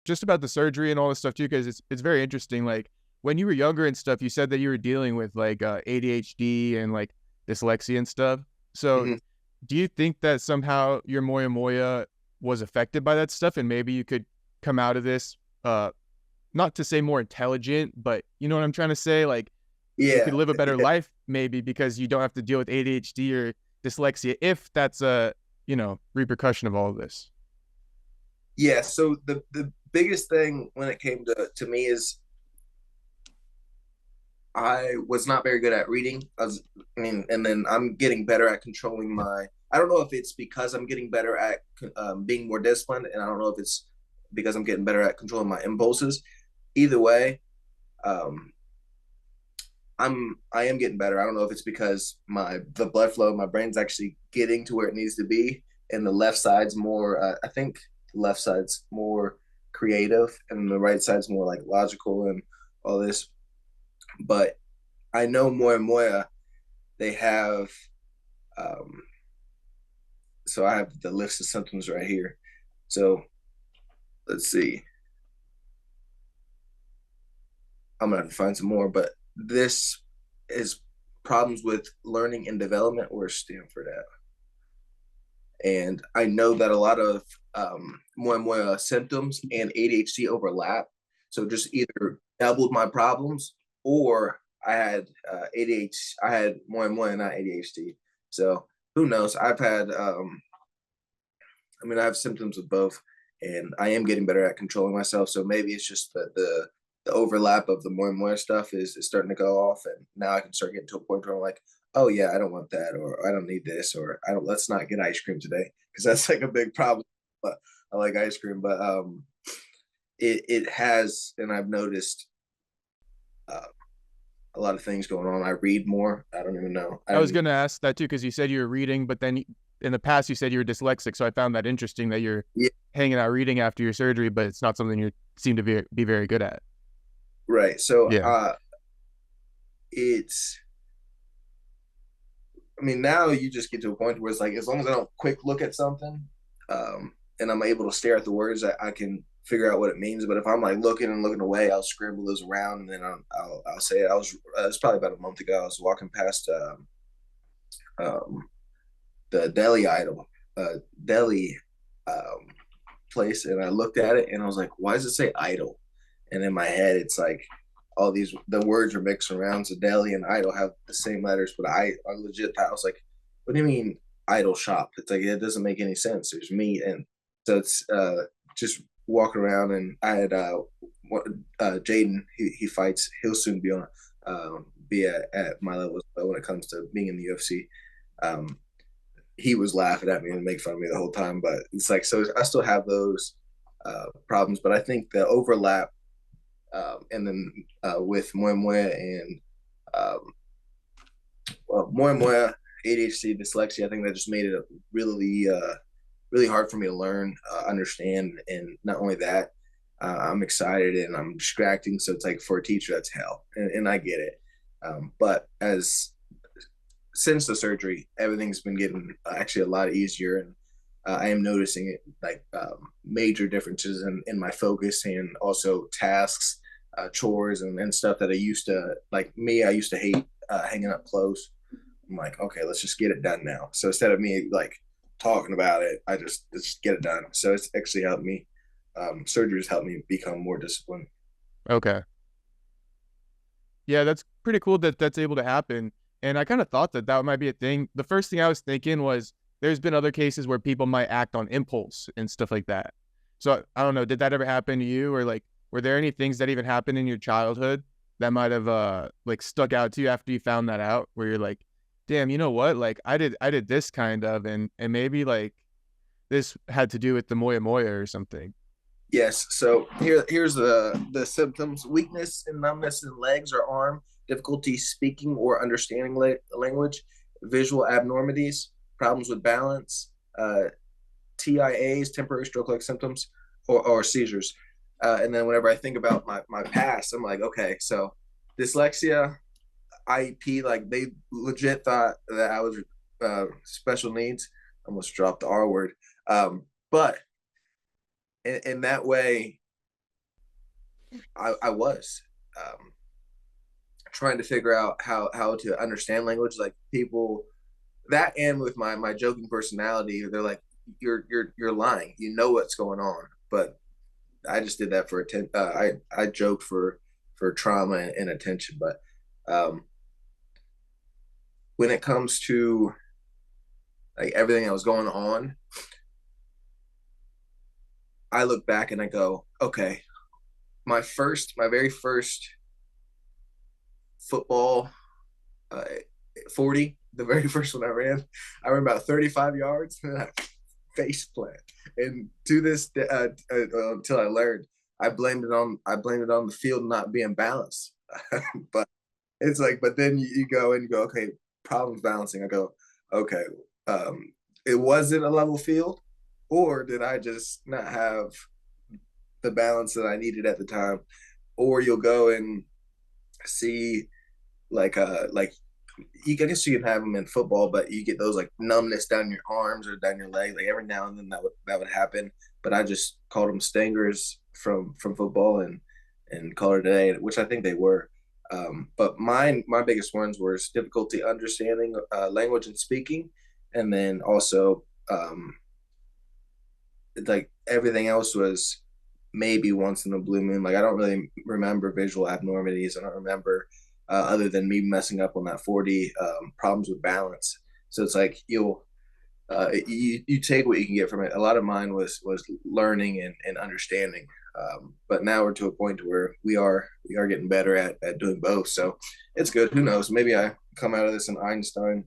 just about the surgery and all this stuff too, because it's very interesting. Like when you were younger and stuff, you said that you were dealing with like ADHD and like dyslexia and stuff. So Mhm. do you think that somehow your Moyamoya was affected by that stuff, and maybe you could come out of this, not to say more intelligent, but you know what I'm trying to say? Like you could Yeah, live a better yeah, life maybe because you don't have to deal with ADHD or dyslexia, if that's a, repercussion of all of this. yeah. So the biggest thing when it came to me is I was not very good at reading. I mean, and then I'm getting better at controlling my. I don't know if it's because I'm getting better at being more disciplined, and I don't know if it's because I'm getting better at controlling my impulses. Either way, um, I am getting better. I don't know if it's because the blood flow, my brain's actually getting to where it needs to be, and the left side's more. I think the left side's more creative, and the right side's more like logical and all this. But I know Moyamoya, they have. Um, so I have the list of symptoms right here. So let's see. I'm gonna have to find some more, but this is problems with learning and development, or Stanford at. And I know that a lot of Moyamoya symptoms and ADHD overlap. So just either doubled my problems, or I had ADHD. I had Moyamoya, not ADHD. So who knows? I mean, I have symptoms of both, and I am getting better at controlling myself. So maybe it's just that the overlap of the Moyamoya stuff is starting to go off, and now I can start getting to a point where I'm like, oh yeah, I don't want that, or I don't need this, or I don't. Let's not get ice cream today because that's like a big problem. But I like ice cream, but it has, and I've noticed uh, a lot of things going on. I read more. I don't even know. I was going to ask that too, because you said you were reading, but then in the past you said you were dyslexic. So I found that interesting that you're Yeah, hanging out reading after your surgery, but it's not something you seem to be very good at. right. So Yeah. it's I mean, now you just get to a point where it's like, as long as I don't quick look at something, and I'm able to stare at the words, I can figure out what it means. But if I'm like looking and looking away, I'll scribble those around, and then I'll say it. It's probably about a month ago. I was walking past um, the deli um, place, and I looked at it, and I was like, why does it say idol? And in my head, it's like the words are mixed around. So deli and idol have the same letters, but I legit I was like, what do you mean idol shop? It's like it doesn't make any sense. There's meat, and so it's just walking around, and I had Jaden. He fights. He'll soon be on be at my level when it comes to being in the UFC. Um, he was laughing at me and making fun of me the whole time, but it's like, so I still have those problems, but I think the overlap, and then with Moyamoya and um, Moyamoya, ADHD, dyslexia, I think that just made it really, really hard for me to learn, understand, and not only that, I'm excited and I'm distracting. So it's like for a teacher, that's hell, and I get it. But as since the surgery, everything's been getting actually a lot easier, and I am noticing it like major differences in my focus and also tasks, chores, and stuff that I used to like. Me, I used to hate hanging up clothes. I'm like, okay, let's just get it done now. So instead of me like talking about it, I just get it done. So it's actually helped me. Surgery has helped me become more disciplined. Okay. Yeah, that's pretty cool that that's able to happen. And I kind of thought that that might be a thing. The first thing I was thinking was there's been other cases where people might act on impulse and stuff like that. So I don't know, did that ever happen to you, or like were there any things that even happened in your childhood that might have like stuck out to you after you found that out, where you're like, damn, you know what? Like I did this kind of, and maybe like this had to do with the Moya Moya or something. Yes. So here's the symptoms: weakness and numbness in legs or arm, difficulty speaking or understanding language, visual abnormities, problems with balance, TIAs, temporary stroke-like symptoms, or seizures. And then whenever I think about my past, I'm like, okay, so dyslexia, IEP, like they legit thought that I was special needs. I almost dropped the R word. But in that way, I was trying to figure out how to understand language. Like people that, and with my joking personality, they're like, you're lying. You know what's going on, but I just did that for I joked for trauma and attention. But um, when it comes to like everything that was going on, I look back and I go, okay, my very first football uh, 40, the very first one I ran about 35 yards and I face plant. And to this, until I learned, I blamed it on the field not being balanced. But it's like, but then you go and you go, okay, problems balancing. I go, okay, it wasn't a level field, or did I just not have the balance that I needed at the time? Or you'll go and see like I guess you can have them in football, but you get those like numbness down your arms or down your leg. Like every now and then that would happen. But I just called them stingers from football and called it a day, which I think they were. But my biggest ones were difficulty understanding language and speaking, and then also like everything else was maybe once in a blue moon. Like I don't really remember visual abnormalities. I don't remember other than me messing up on that 40 problems with balance. So it's like you take what you can get from it. A lot of mine was learning and understanding. But now we're to a point where we are getting better at doing both. So it's good. Who knows? Maybe I come out of this an Einstein